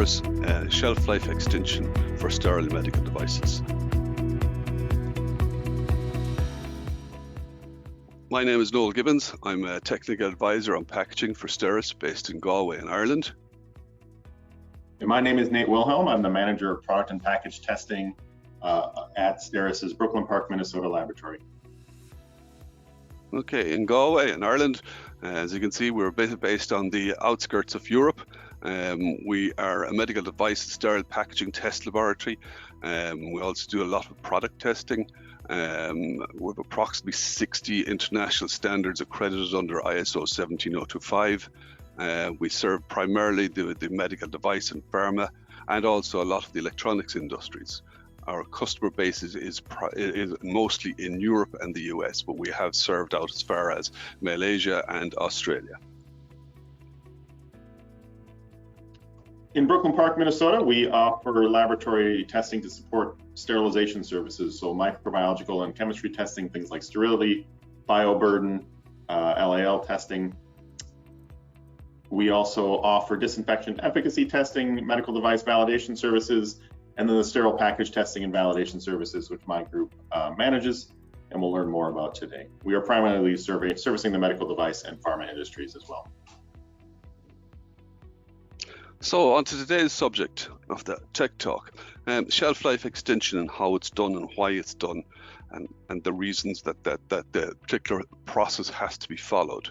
STERIS shelf life extension for sterile medical devices. My name is Noel Gibbons. I'm a technical advisor on packaging for STERIS based in Galway in Ireland. And my name is Nate Wilhelm. I'm the manager of product and package testing at STERIS's Brooklyn Park, Minnesota laboratory. Okay, in Galway in Ireland, as you can see, we're based on the outskirts of Europe. We are a medical device sterile packaging test laboratory. We also do a lot of product testing. We have approximately 60 international standards accredited under ISO 17025. We serve primarily the medical device and pharma, and also a lot of the electronics industries. Our customer base is mostly in Europe and the US, but we have served out as far as Malaysia and Australia. In Brooklyn Park, Minnesota, we offer laboratory testing to support sterilization services, so microbiological and chemistry testing, things like sterility, bioburden, LAL testing. We also offer disinfection efficacy testing, medical device validation services, and then the sterile package testing and validation services, which my group manages, and we'll learn more about today. We are primarily servicing the medical device and pharma industries as well. So on to today's subject of the Tech Talk, shelf life extension and how it's done and why it's done, and the reasons that the particular process has to be followed.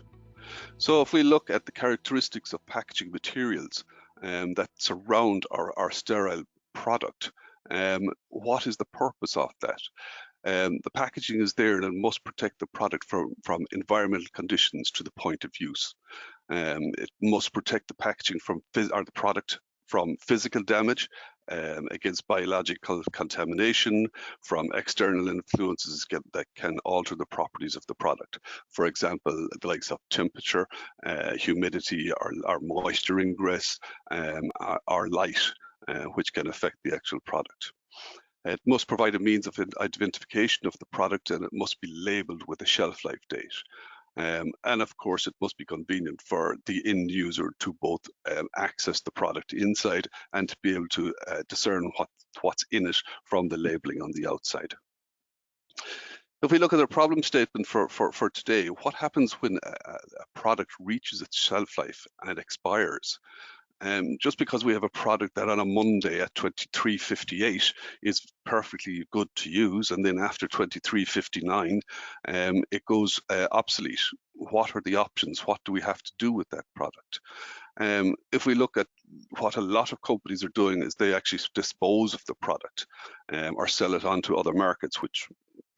So if we look at the characteristics of packaging materials that surround our sterile product, what is the purpose of that? The packaging is there and it must protect the product from environmental conditions to the point of use. It must protect the packaging the product from physical damage, against biological contamination, from external influences that can alter the properties of the product. For example, the likes of temperature, humidity, or moisture ingress, or light, which can affect the actual product. It must provide a means of identification of the product, and it must be labeled with a shelf life date. And of course, it must be convenient for the end user to both access the product inside and to be able to discern what's in it from the labeling on the outside. If we look at the problem statement for today, what happens when a product reaches its shelf life and expires? Just because we have a product that on a Monday at 23:58 is perfectly good to use, and then after 23:59 it goes obsolete. What are the options? What do we have to do with that product? If we look at what a lot of companies are doing, is they actually dispose of the product or sell it on to other markets, which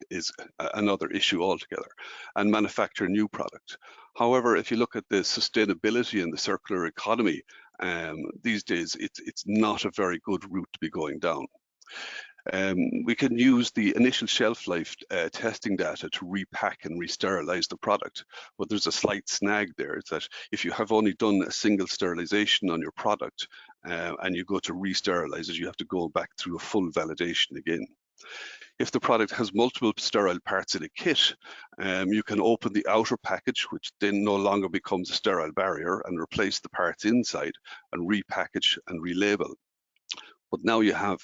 is another issue altogether, and manufacture a new product. However, if you look at the sustainability and the circular economy, these days it's not a very good route to be going down. We can use the initial shelf life testing data to repack and re-sterilize the product, but there's a slight snag there. It's that if you have only done a single sterilization on your product and you go to re-sterilize it, you have to go back through a full validation again. If the product has multiple sterile parts in a kit, you can open the outer package, which then no longer becomes a sterile barrier, and replace the parts inside and repackage and relabel. But now you have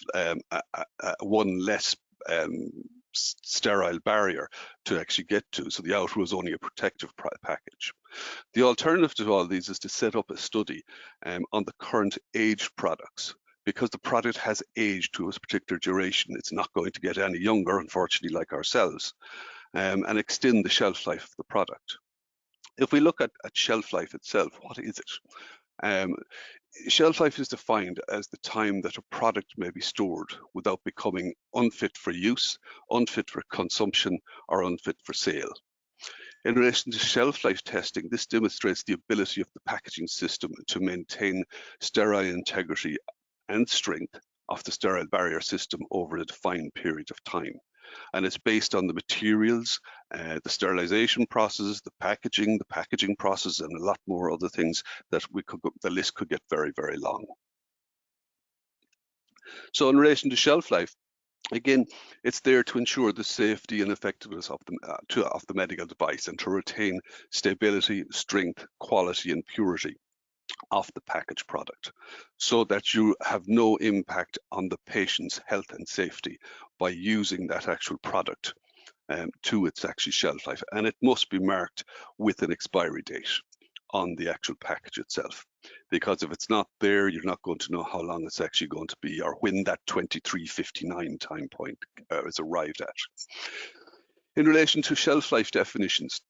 one less sterile barrier to actually get to, so the outer is only a protective package. The alternative to all these is to set up a study on the current aged products. Because the product has aged to a particular duration, it's not going to get any younger, unfortunately, like ourselves, and extend the shelf life of the product. If we look at shelf life itself, what is it? Shelf life is defined as the time that a product may be stored without becoming unfit for use, unfit for consumption, or unfit for sale. In relation to shelf life testing, this demonstrates the ability of the packaging system to maintain sterile integrity and strength of the sterile barrier system over a defined period of time. And it's based on the materials, the sterilization processes, the packaging process, and a lot more other things that the list could get very, very long. So in relation to shelf life, again, it's there to ensure the safety and effectiveness of the medical device and to retain stability, strength, quality, and purity. of the packaged product, so that you have no impact on the patient's health and safety by using that actual product to its actual shelf life. And it must be marked with an expiry date on the actual package itself, because if it's not there, you're not going to know how long it's actually going to be, or when that 2359 time point is arrived at. In relation to shelf life definitions,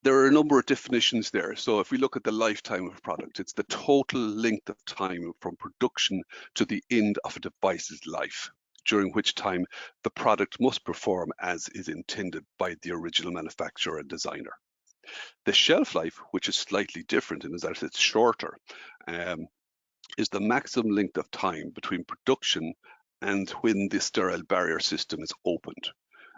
there are a number of definitions there. So if we look at the lifetime of a product, it's the total length of time from production to the end of a device's life, during which time the product must perform as is intended by the original manufacturer and designer. The shelf life, which is slightly different in that it's shorter, is the maximum length of time between production and when the sterile barrier system is opened.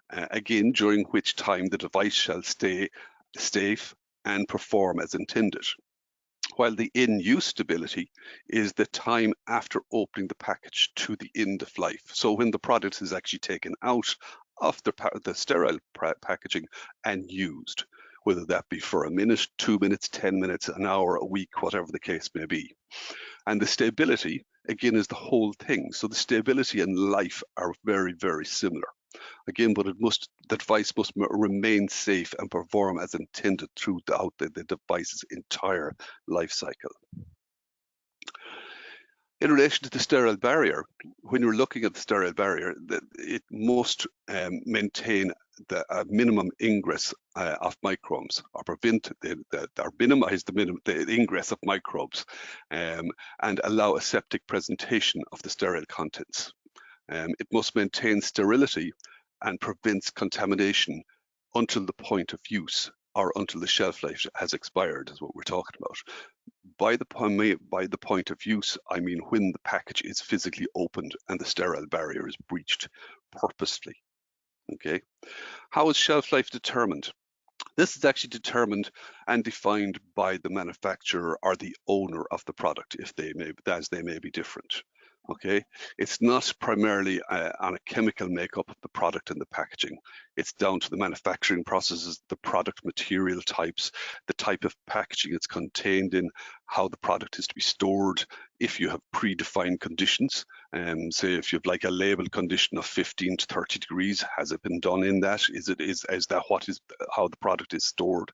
Again, during which time the device shall stay safe and perform as intended. While the in-use stability is the time after opening the package to the end of life. So when the product is actually taken out of the sterile packaging and used, whether that be for a minute, 2 minutes, 10 minutes, an hour, a week, whatever the case may be. And the stability, again, is the whole thing. So the stability and life are very, very similar. Again, but the device must remain safe and perform as intended throughout the device's entire life cycle. In relation to the sterile barrier, when you're looking at the sterile barrier, it must maintain the minimum ingress of microbes, or prevent or minimize the ingress of microbes, and allow aseptic presentation of the sterile contents. It must maintain sterility and prevents contamination until the point of use, or until the shelf life has expired, is what we're talking about. By the point of use, I mean when the package is physically opened and the sterile barrier is breached purposefully. Okay, how is shelf life determined? This is actually determined and defined by the manufacturer or the owner of the product, as they may be different. Okay, it's not primarily on a chemical makeup of the product and the packaging. It's down to the manufacturing processes, the product material types, the type of packaging it's contained in, how the product is to be stored. If you have predefined conditions, say if you have like a label condition of 15 to 30 degrees, has it been done in that? Is that how the product is stored?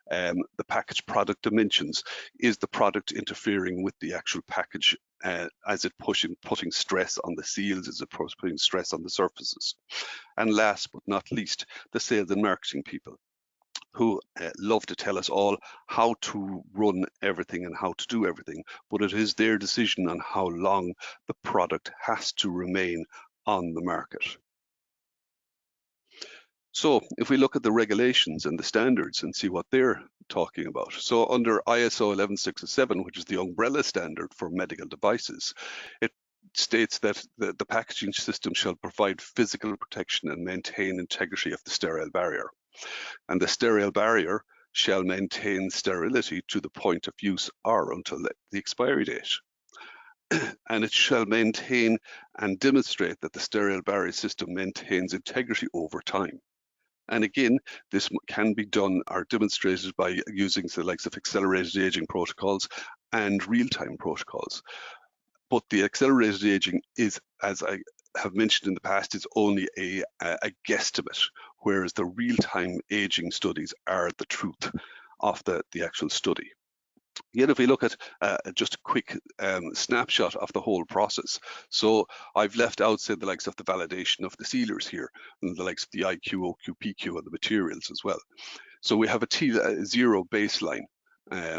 The packaged product dimensions, is the product interfering with the actual package as it putting stress on the seals, as it putting stress on the surfaces? And last but not least, the sales and marketing people, who love to tell us all how to run everything and how to do everything, but it is their decision on how long the product has to remain on the market. So if we look at the regulations and the standards and see what they're talking about. So under ISO 11607, which is the umbrella standard for medical devices, it states that the packaging system shall provide physical protection and maintain integrity of the sterile barrier. And the sterile barrier shall maintain sterility to the point of use or until the expiry date. And it shall maintain and demonstrate that the sterile barrier system maintains integrity over time. And again, this can be done or demonstrated by using the likes of accelerated aging protocols and real-time protocols. But the accelerated aging is, as I have mentioned in the past, is only a guesstimate, whereas the real-time aging studies are the truth of the actual study. Again, if we look at just a quick snapshot of the whole process. So I've left out, say, the likes of the validation of the sealers here, and the likes of the IQ, OQ, PQ, and the materials as well. So we have a T0 baseline.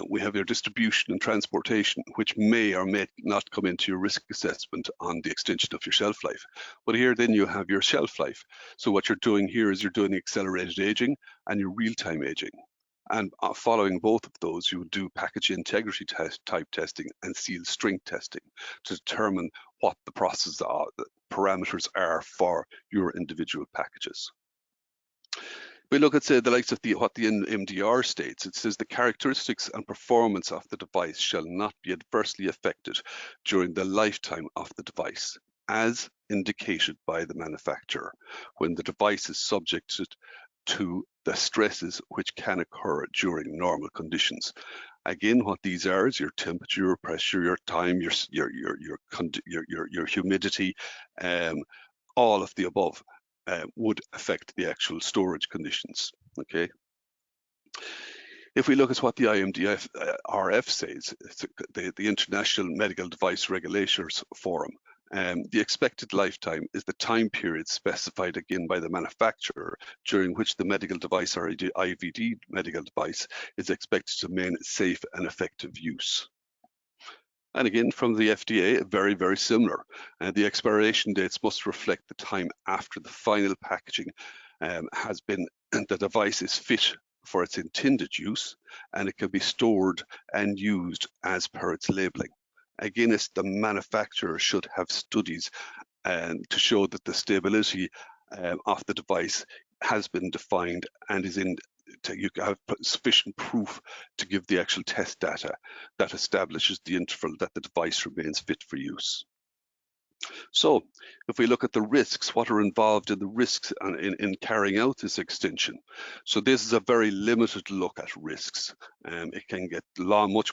We have your distribution and transportation, which may or may not come into your risk assessment on the extension of your shelf life. But here then you have your shelf life. So what you're doing here is you're doing accelerated aging and your real-time aging. And following both of those, you would do package integrity type testing and seal strength testing to determine what the processes are, the parameters are for your individual packages. We look at, say, the likes of what the MDR states. It says the characteristics and performance of the device shall not be adversely affected during the lifetime of the device, as indicated by the manufacturer, when the device is subjected to the stresses which can occur during normal conditions. Again, what these are is your temperature, your pressure, your time, your humidity, all of the above would affect the actual storage conditions. Okay. If we look at what the IMDF says, it's the International Medical Device Regulators Forum, the expected lifetime is the time period specified again by the manufacturer during which the medical device or IVD medical device is expected to remain safe and effective use. And again, from the FDA, very, very similar. The expiration dates must reflect the time after the final packaging has been, the device is fit for its intended use, and it can be stored and used as per its labeling. Again, it's the manufacturer should have studies to show that the stability of the device has been defined and is you have sufficient proof to give the actual test data that establishes the interval that the device remains fit for use. So if we look at the risks, what are involved in the risks in carrying out this extension? So this is a very limited look at risks. It can get much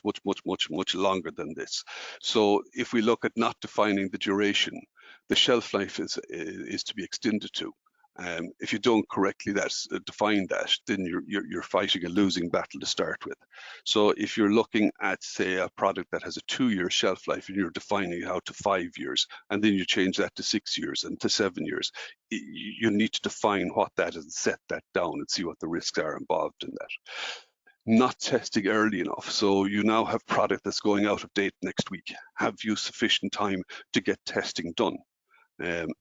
longer than this. So if we look at not defining the duration, the shelf life is to be extended to. If you don't correctly define that, then you're fighting a losing battle to start with. So if you're looking at, say, a product that has a 2-year shelf life and you're defining it out to 5 years, and then you change that to 6 years and to 7 years, you need to define what that is and set that down and see what the risks are involved in that. Not testing early enough. So you now have product that's going out of date next week. Have you sufficient time to get testing done?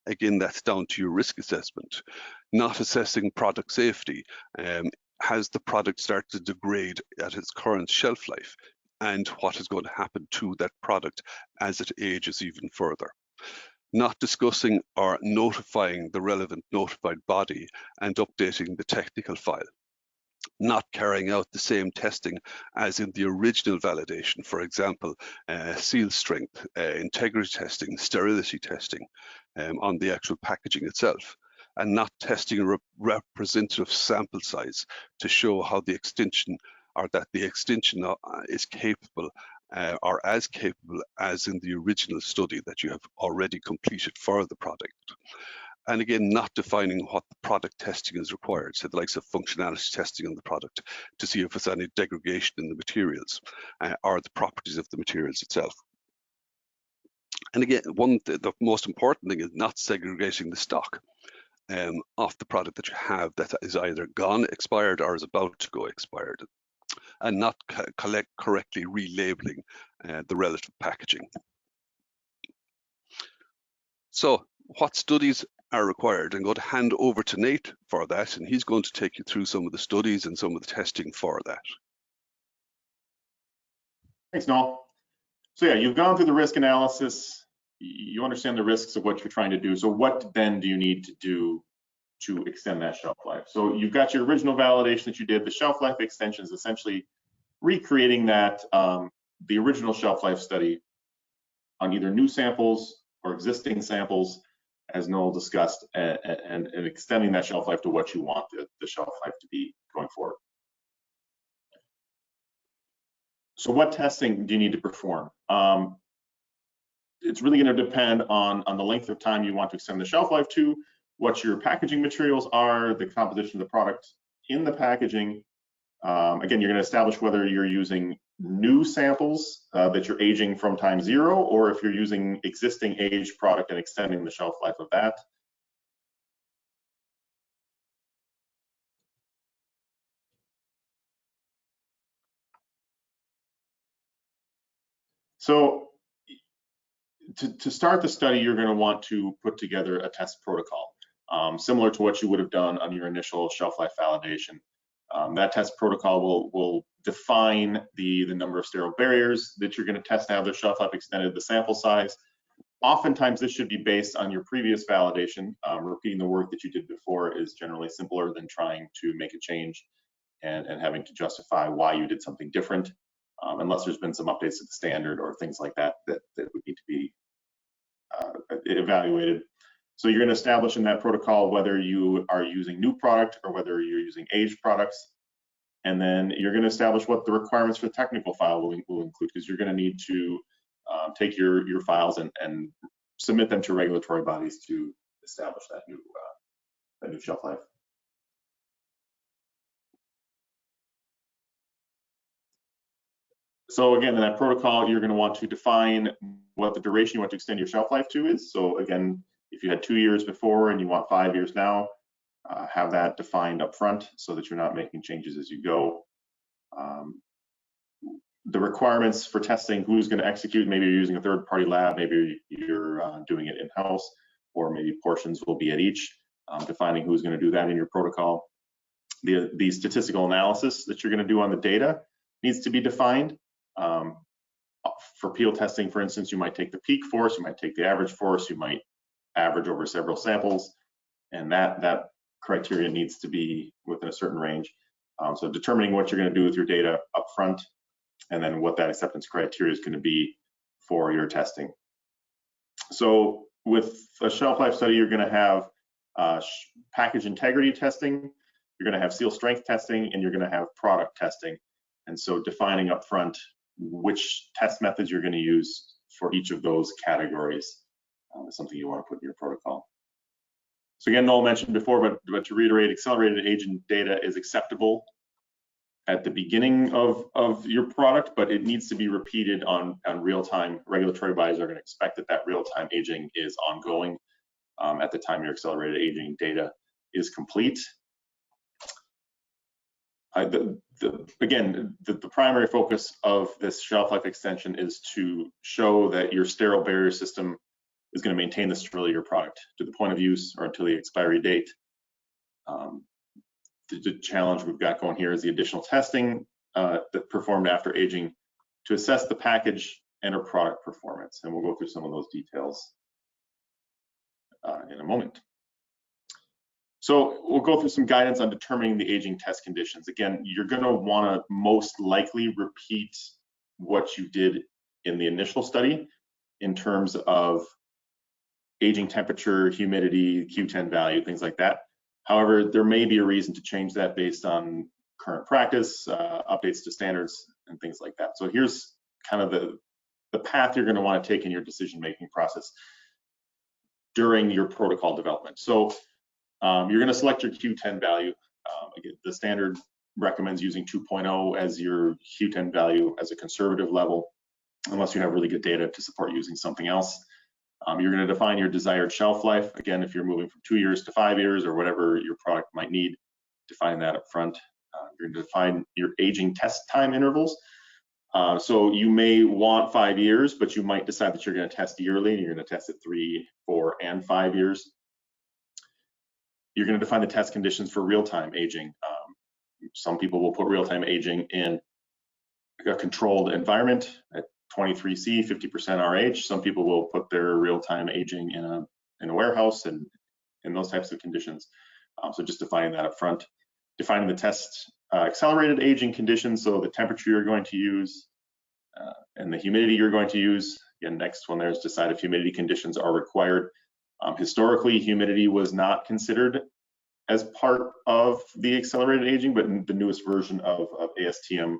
Again, that's down to your risk assessment. Not assessing product safety. Has the product started to degrade at its current shelf life? And what is going to happen to that product as it ages even further? Not discussing or notifying the relevant notified body and updating the technical file. Not carrying out the same testing as in the original validation, for example, seal strength, integrity testing, sterility testing on the actual packaging itself, and not testing a representative sample size to show how the extension is capable or as capable as in the original study that you have already completed for the product. And again, not defining what the product testing is required, so the likes of functionality testing on the product to see if there's any degradation in the materials or the properties of the materials itself. And again, the most important thing is not segregating the stock of the product that you have that is either gone expired or is about to go expired, and not correctly relabeling the relative packaging. So what studies are required? I'm going to hand over to Nate for that, and he's going to take you through some of the studies and some of the testing for that. Thanks, Noel. So yeah, you've gone through the risk analysis. You understand the risks of what you're trying to do. So what then do you need to do to extend that shelf life? So you've got your original validation that you did. The shelf life extension is essentially recreating that, the original shelf life study on either new samples or existing samples, as Noel discussed, and extending that shelf life to what you want the shelf life to be going forward. So what testing do you need to perform? It's really going to depend on the length of time you want to extend the shelf life to, what your packaging materials are, the composition of the product in the packaging. Again, you're going to establish whether you're using new samples that you're aging from time 0, or if you're using existing aged product and extending the shelf life of that. So to start the study, you're going to want to put together a test protocol, similar to what you would have done on your initial shelf life validation. That test protocol will define the number of sterile barriers that you're going to test to have their shelf life extended, the sample size. Oftentimes, this should be based on your previous validation. Repeating the work that you did before is generally simpler than trying to make a change and having to justify why you did something different, unless there's been some updates to the standard or things like that that would need to be evaluated. So you're going to establish in that protocol whether you are using new product or whether you're using aged products. And then you're going to establish what the requirements for the technical file will include, because you're going to need to take your files and submit them to regulatory bodies to establish that new shelf life. So again, in that protocol, you're going to want to define what the duration you want to extend your shelf life to is. So again, if you had 2 years before and you want 5 years now, have that defined up front so that you're not making changes as you go. The requirements for testing, who's going to execute, maybe you're using a third-party lab, maybe you're doing it in-house, or maybe portions will be at each, defining who's going to do that in your protocol. The statistical analysis that you're going to do on the data needs to be defined. For peel testing, for instance, you might take the peak force, you might take the average force, you might average over several samples, and that criteria needs to be within a certain range. So determining what you're going to do with your data up front, and then what that acceptance criteria is going to be for your testing. So with a shelf life study, you're going to have package integrity testing, you're going to have seal strength testing, and you're going to have product testing. And so defining up front which test methods you're going to use for each of those categories is something you want to put in your protocol. So again, Noel mentioned before, but to reiterate, accelerated aging data is acceptable at the beginning of your product, but it needs to be repeated on real-time. Regulatory bodies are going to expect that real-time aging is ongoing at the time your accelerated aging data is complete. Again, the primary focus of this shelf life extension is to show that your sterile barrier system is going to maintain the sterility of your product to the point of use or until the expiry date. The challenge we've got going here is the additional testing that performed after aging to assess the package and or product performance, and we'll go through some of those details in a moment. So we'll go through some guidance on determining the aging test conditions. Again, you're going to want to most likely repeat what you did in the initial study in terms of aging temperature, humidity, Q10 value, things like that. However, there may be a reason to change that based on current practice, updates to standards, and things like that. So here's kind of the path you're going to want to take in your decision-making process during your protocol development. So you're going to select your Q10 value. Again, the standard recommends using 2.0 as your Q10 value as a conservative level, unless you have really good data to support using something else. You're going to define your desired shelf life. Again, if you're moving from 2 years to 5 years or whatever your product might need, define that up front. You're going to define your aging test time intervals. So you may want 5 years, but you might decide that you're going to test yearly and you're going to test at 3, 4, and 5 years. You're going to define the test conditions for real-time aging. Some people will put real-time aging in a controlled environment at 23C, 50% RH. Some people will put their real-time aging in a warehouse and in those types of conditions. So just defining that up front. Defining the test accelerated aging conditions, so the temperature you're going to use and the humidity you're going to use. Again, next one there is decide if humidity conditions are required. Historically, humidity was not considered as part of the accelerated aging, but the newest version of ASTM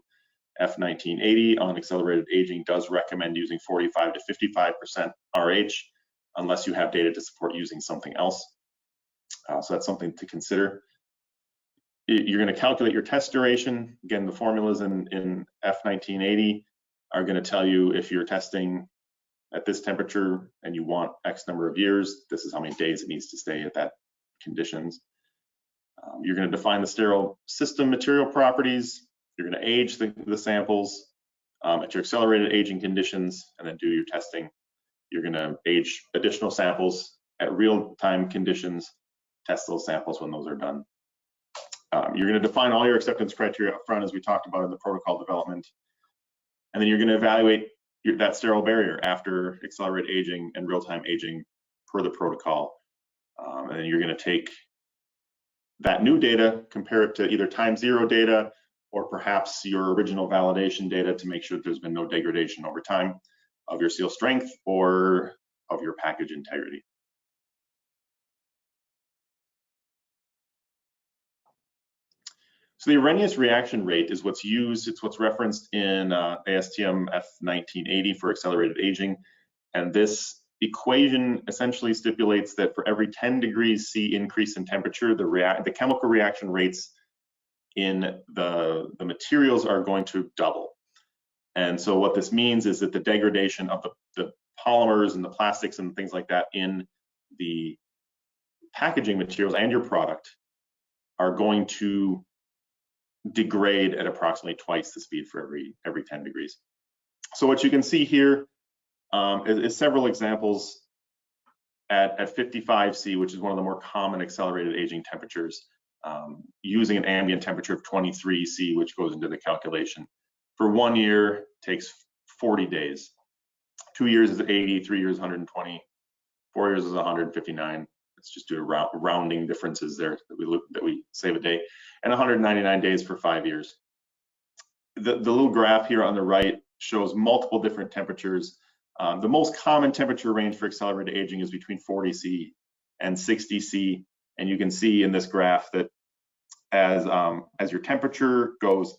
F1980 on accelerated aging does recommend using 45 to 55% RH, unless you have data to support using something else. So that's something to consider. You're going to calculate your test duration. Again, the formulas in F1980 are going to tell you if you're testing at this temperature and you want X number of years, this is how many days it needs to stay at that conditions. You're going to define the sterile system material properties. You're going to age the samples at your accelerated aging conditions and then do your testing. You're going to age additional samples at real-time conditions, test those samples when those are done. You're going to define all your acceptance criteria up front, as we talked about in the protocol development. And then you're going to evaluate that sterile barrier after accelerated aging and real-time aging per the protocol. And then you're going to take that new data, compare it to either time zero data or perhaps your original validation data to make sure that there's been no degradation over time of your seal strength or of your package integrity. So the Arrhenius reaction rate is what's used, it's what's referenced in ASTM F1980 for accelerated aging. And this equation essentially stipulates that for every 10 degrees C increase in temperature, the chemical reaction rates in the materials are going to double. And so what this means is that the degradation of the polymers and the plastics and things like that in the packaging materials and your product are going to degrade at approximately twice the speed for every 10 degrees. So what you can see here is several examples at 55 C, which is one of the more common accelerated aging temperatures, using an ambient temperature of 23 C, which goes into the calculation. For 1 year, takes 40 days. 2 years is 80, 3 years 120, 4 years is 159. Let's just do rounding differences there that we save a day, and 199 days for 5 years. The little graph here on the right shows multiple different temperatures. The most common temperature range for accelerated aging is between 40 C and 60 C, and you can see in this graph that as your temperature goes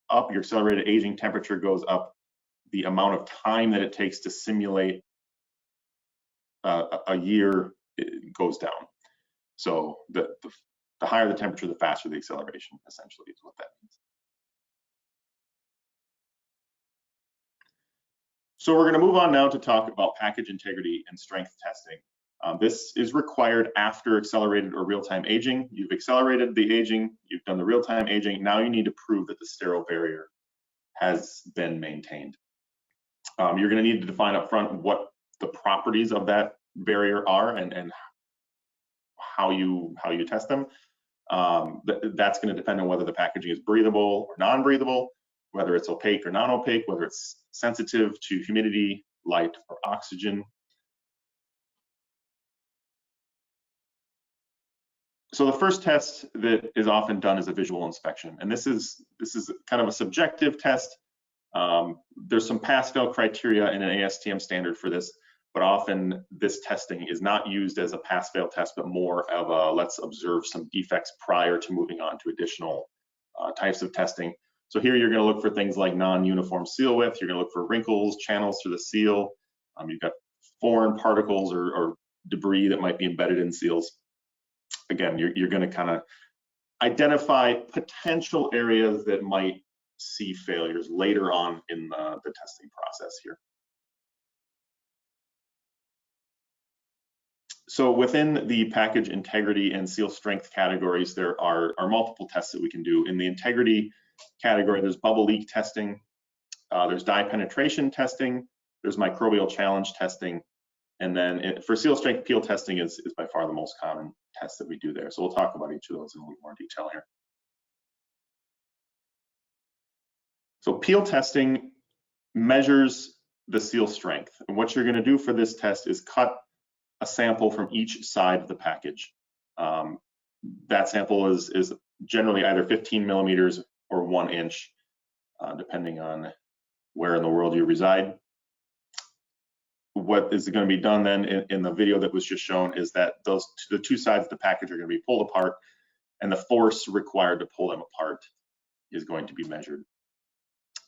up, your accelerated aging temperature goes up, the amount of time that it takes to simulate a year goes down. So the higher the temperature, the faster the acceleration, essentially, is what that means. So we're going to move on now to talk about package integrity and strength testing. This is required after accelerated or real-time aging. You've accelerated the aging, you've done the real-time aging, now you need to prove that the sterile barrier has been maintained. You're going to need to define up front what the properties of that barrier are and how you test them. That's going to depend on whether the packaging is breathable or non-breathable, whether it's opaque or non-opaque, whether it's sensitive to humidity, light, or oxygen. So the first test that is often done is a visual inspection, and this is kind of a subjective test. There's some pass-fail criteria in an ASTM standard for this, but often this testing is not used as a pass-fail test, but more of a let's observe some defects prior to moving on to additional types of testing. So here you're going to look for things like non-uniform seal width, you're going to look for wrinkles, channels through the seal, you've got foreign particles or debris that might be embedded in seals. Again, you're going to kind of identify potential areas that might see failures later on in the testing process here. So within the package integrity and seal strength categories, there are multiple tests that we can do. In the integrity category, there's bubble leak testing, there's dye penetration testing, there's microbial challenge testing, and then for seal strength, peel testing is by far the most common test that we do there. So we'll talk about each of those in a little more detail here. So peel testing measures the seal strength. And what you're going to do for this test is cut a sample from each side of the package. That sample is generally either 15 millimeters or 1 inch, depending on where in the world you reside. What is going to be done then in the video that was just shown is that the two sides of the package are going to be pulled apart, and the force required to pull them apart is going to be measured.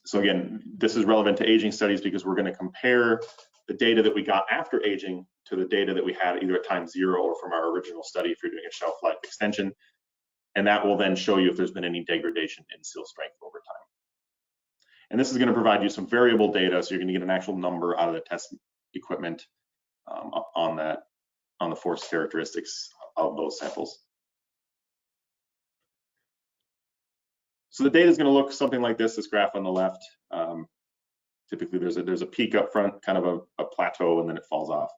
So again, this is relevant to aging studies because we're going to compare the data that we got after aging to the data that we had either at time 0 or from our original study if you're doing a shelf life extension. And that will then show you if there's been any degradation in seal strength over time. And this is going to provide you some variable data, so you're going to get an actual number out of the test equipment on the force characteristics of those samples. So the data is going to look something like this graph on the left. Typically there's a peak up front, kind of a plateau, and then it falls off.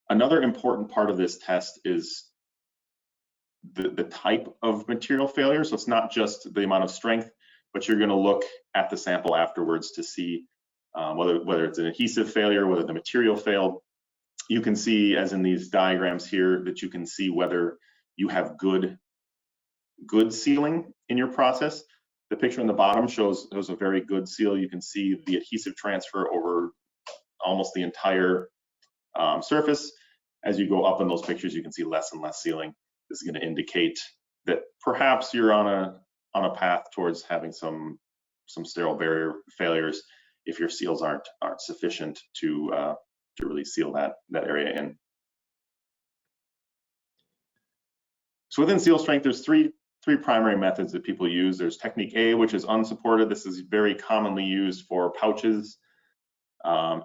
Another important part of this test is the type of material failure. So it's not just the amount of strength, but you're going to look at the sample afterwards to see whether it's an adhesive failure, whether the material failed. You can see, as in these diagrams here, that you can see whether you have good sealing in your process. The picture on the bottom shows a very good seal. You can see the adhesive transfer over almost the entire surface. As you go up in those pictures, you can see less and less sealing. This is going to indicate that perhaps you're on on a path towards having some sterile barrier failures if your seals aren't sufficient to really seal that area in. So within seal strength, there's three primary methods that people use. There's technique A, which is unsupported. This is very commonly used for pouches.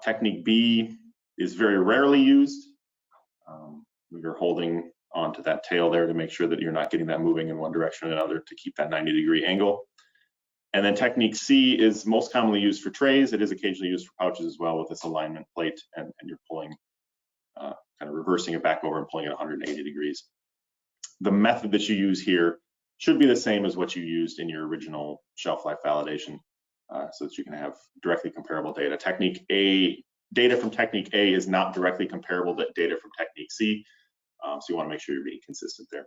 Technique B is very rarely used. You're holding onto that tail there to make sure that you're not getting that moving in one direction or another to keep that 90-degree angle. And then technique C is most commonly used for trays. It is occasionally used for pouches as well with this alignment plate, and you're pulling, kind of reversing it back over and pulling it 180 degrees. The method that you use here should be the same as what you used in your original shelf life validation, so that you can have directly comparable data. Technique A, data from technique A is not directly comparable to data from technique C, so you want to make sure you're being consistent there.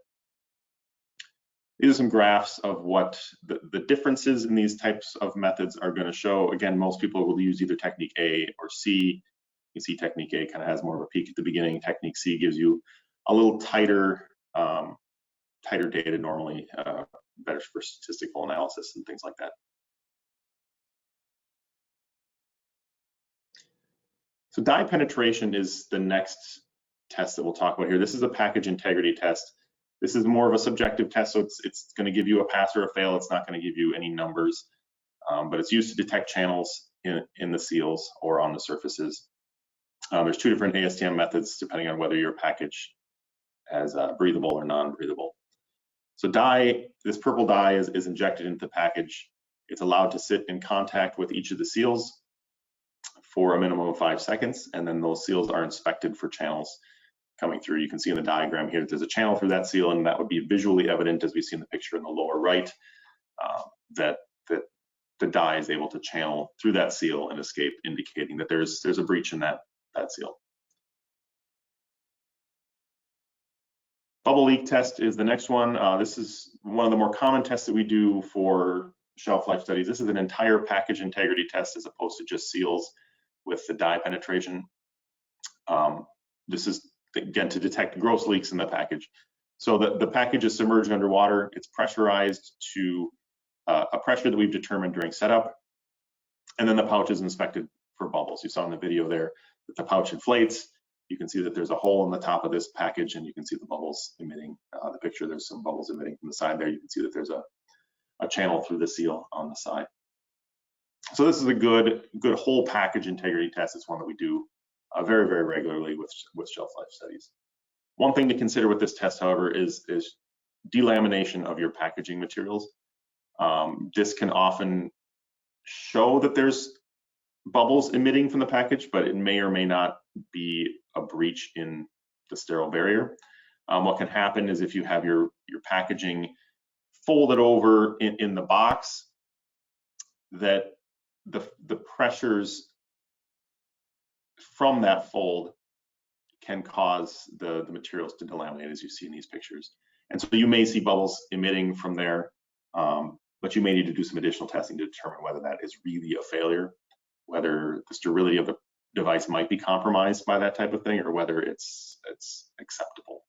These are some graphs of what the differences in these types of methods are going to show. Again, most people will use either technique A or C. You see technique A kind of has more of a peak at the beginning. Technique C gives you a little tighter data normally, better for statistical analysis and things like that. So dye penetration is the next test that we'll talk about here. This is a package integrity test. This is more of a subjective test, so it's going to give you a pass or a fail. It's not going to give you any numbers, but it's used to detect channels in the seals or on the surfaces. There's two different ASTM methods depending on whether your package has breathable or non-breathable. So dye, this purple dye is injected into the package. It's allowed to sit in contact with each of the seals for a minimum of 5 seconds, and then those seals are inspected for channels coming through. You can see in the diagram here that there's a channel through that seal, and that would be visually evident, as we see in the picture in the lower right, that the dye is able to channel through that seal and escape, indicating that there's a breach in that seal. Bubble leak test is the next one. This is one of the more common tests that we do for shelf life studies. This is an entire package integrity test as opposed to just seals with the dye penetration. This is, again, to detect gross leaks in the package. So the package is submerged underwater. It's pressurized to a pressure that we've determined during setup. And then the pouch is inspected for bubbles. You saw in the video there that the pouch inflates. You can see that there's a hole in the top of this package, and you can see the bubbles emitting. The picture, there's some bubbles emitting from the side there. You can see that there's a channel through the seal on the side. So this is a good whole package integrity test. It's one that we do very, very regularly with shelf life studies. One thing to consider with this test, however, is delamination of your packaging materials. This can often show that there's bubbles emitting from the package, but it may or may not be a breach in the sterile barrier. What can happen is if you have your packaging folded over in the box, that the pressures from that fold can cause the materials to delaminate, as you see in these pictures. And so you may see bubbles emitting from there, but you may need to do some additional testing to determine whether that is really a failure, whether the sterility of the device might be compromised by that type of thing, or whether it's acceptable.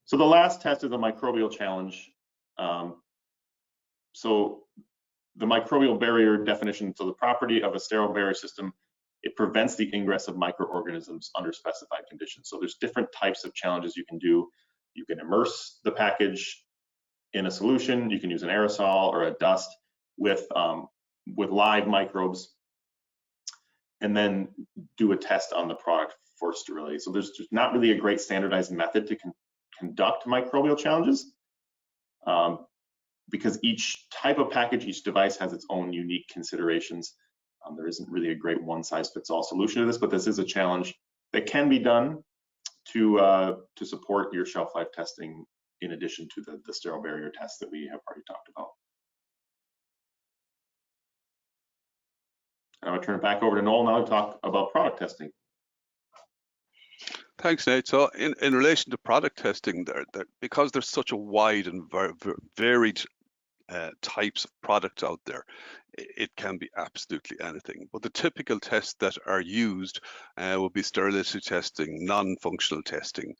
So the last test is a microbial challenge. So the microbial barrier definition, so the property of a sterile barrier system, it prevents the ingress of microorganisms under specified conditions. So there's different types of challenges you can do. You can immerse the package in a solution. You can use an aerosol or a dust with live microbes, and then do a test on the product for sterility. So there's just not really a great standardized method to conduct microbial challenges, because each type of package, each device has its own unique considerations. There isn't really a great one-size-fits-all solution to this, but this is a challenge that can be done to support your shelf life testing, in addition to the sterile barrier test that we have already talked about. I'm going to turn it back over to Noel now to talk about product testing. Thanks, Nate. So in relation to product testing, because there's such a wide and varied types of products out there. It can be absolutely anything. But the typical tests that are used would be sterility testing, non-functional testing,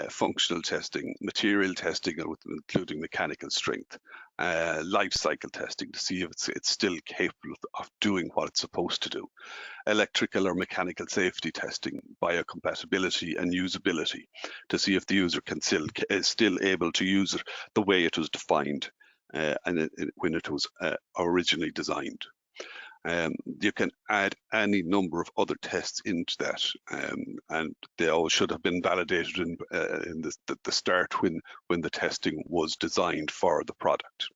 functional testing, material testing, including mechanical strength, life cycle testing to see if it's still capable of doing what it's supposed to do, electrical or mechanical safety testing, biocompatibility and usability to see if the user is still able to use it the way it was defined when it was originally designed. You can add any number of other tests into that, and they all should have been validated in the start when the testing was designed for the product.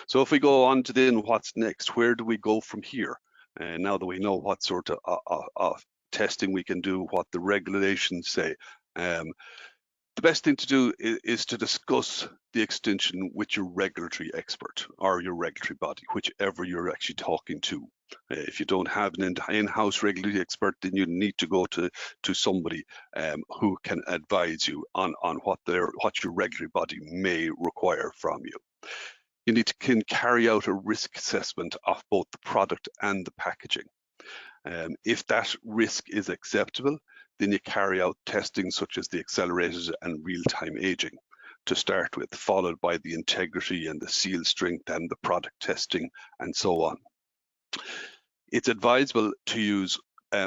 So if we go on to then what's next, where do we go from here? Now that we know what sort of testing we can do, what the regulations say, the best thing to do is to discuss the extension with your regulatory expert or your regulatory body, whichever you're actually talking to. If you don't have an in-house regulatory expert, then you need to go to somebody who can advise you on what your regulatory body may require from you. You need to carry out a risk assessment of both the product and the packaging. If that risk is acceptable, then you carry out testing such as the accelerated and real-time aging to start with, followed by the integrity and the seal strength and the product testing and so on. It's advisable to use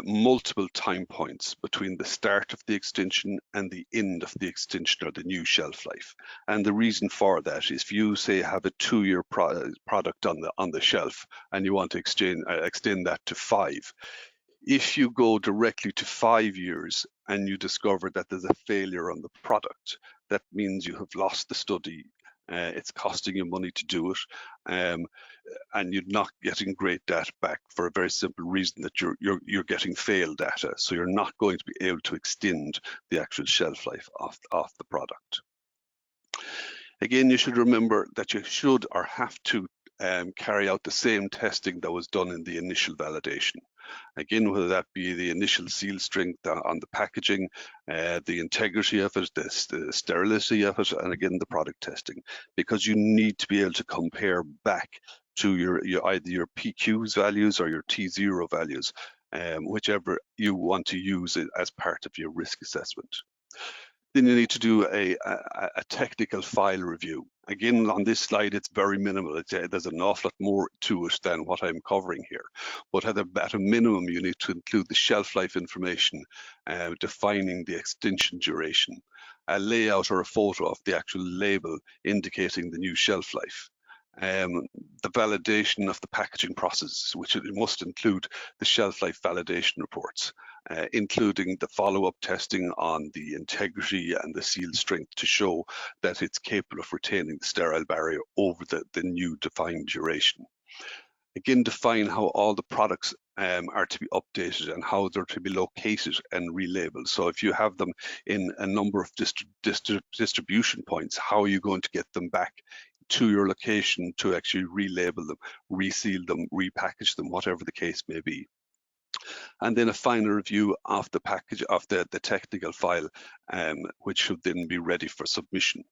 multiple time points between the start of the extension and the end of the extension or the new shelf life. And the reason for that is if you say have a 2-year product on the shelf and you want to extend that to 5, if you go directly to 5 years and you discover that there's a failure on the product, that means you have lost the study. It's costing you money to do it, and you're not getting great data back for a very simple reason that you're getting failed data. So you're not going to be able to extend the actual shelf life of the product. Again, you should remember that you should or have to carry out the same testing that was done in the initial validation. Again, whether that be the initial seal strength on the packaging, the integrity of it, the sterility of it, and again, the product testing, because you need to be able to compare back to either your PQ's values or your T0 values, whichever you want to use it as part of your risk assessment. Then you need to do a technical file review. Again, on this slide, it's very minimal. There's an awful lot more to it than what I'm covering here. But at a minimum, you need to include the shelf life information, defining the extension duration, a layout or a photo of the actual label indicating the new shelf life, the validation of the packaging process, which it must include the shelf life validation reports, including the follow-up testing on the integrity and the seal strength to show that it's capable of retaining the sterile barrier over the new defined duration. Again, define how all the products are to be updated and how they're to be located and relabeled. So if you have them in a number of distribution points, how are you going to get them back to your location to actually relabel them, reseal them, repackage them, whatever the case may be. And then a final review of the package of the technical file, which should then be ready for submission.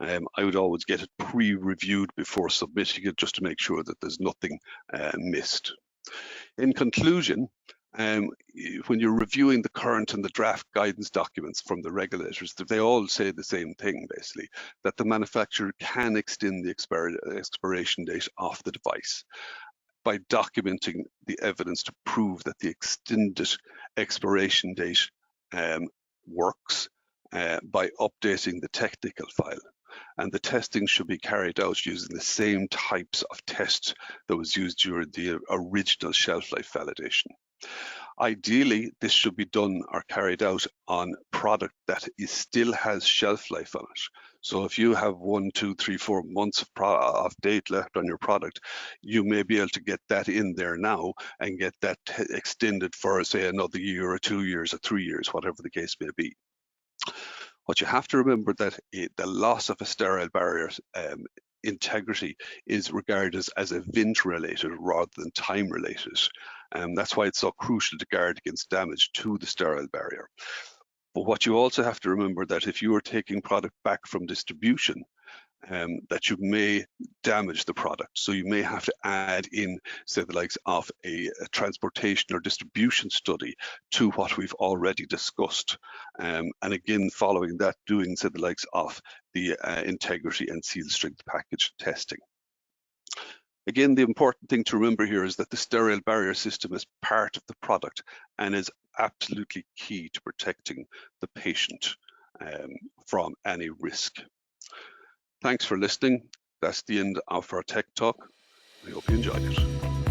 I would always get it pre-reviewed before submitting it, just to make sure that there's nothing missed. In conclusion, when you're reviewing the current and the draft guidance documents from the regulators, they all say the same thing, basically, that the manufacturer can extend the expiration date of the device by documenting the evidence to prove that the extended expiration date works by updating the technical file. And the testing should be carried out using the same types of tests that was used during the original shelf life validation. Ideally, this should be done or carried out on product that still has shelf life on it. So if you have 1, 2, 3, 4 months of date left on your product, you may be able to get that in there now and get that extended for, say, another year or 2 years or 3 years, whatever the case may be. What you have to remember that the loss of a sterile barrier integrity is regarded as event related rather than time related. That's why it's so crucial to guard against damage to the sterile barrier. But what you also have to remember that if you are taking product back from distribution, that you may damage the product. So you may have to add in, say, the likes of a transportation or distribution study to what we've already discussed. And again, following that, doing, say, the likes of the integrity and seal strength package testing. Again, the important thing to remember here is that the sterile barrier system is part of the product and is absolutely key to protecting the patient from any risk. Thanks for listening. That's the end of our Tech Talk. We hope you enjoyed it.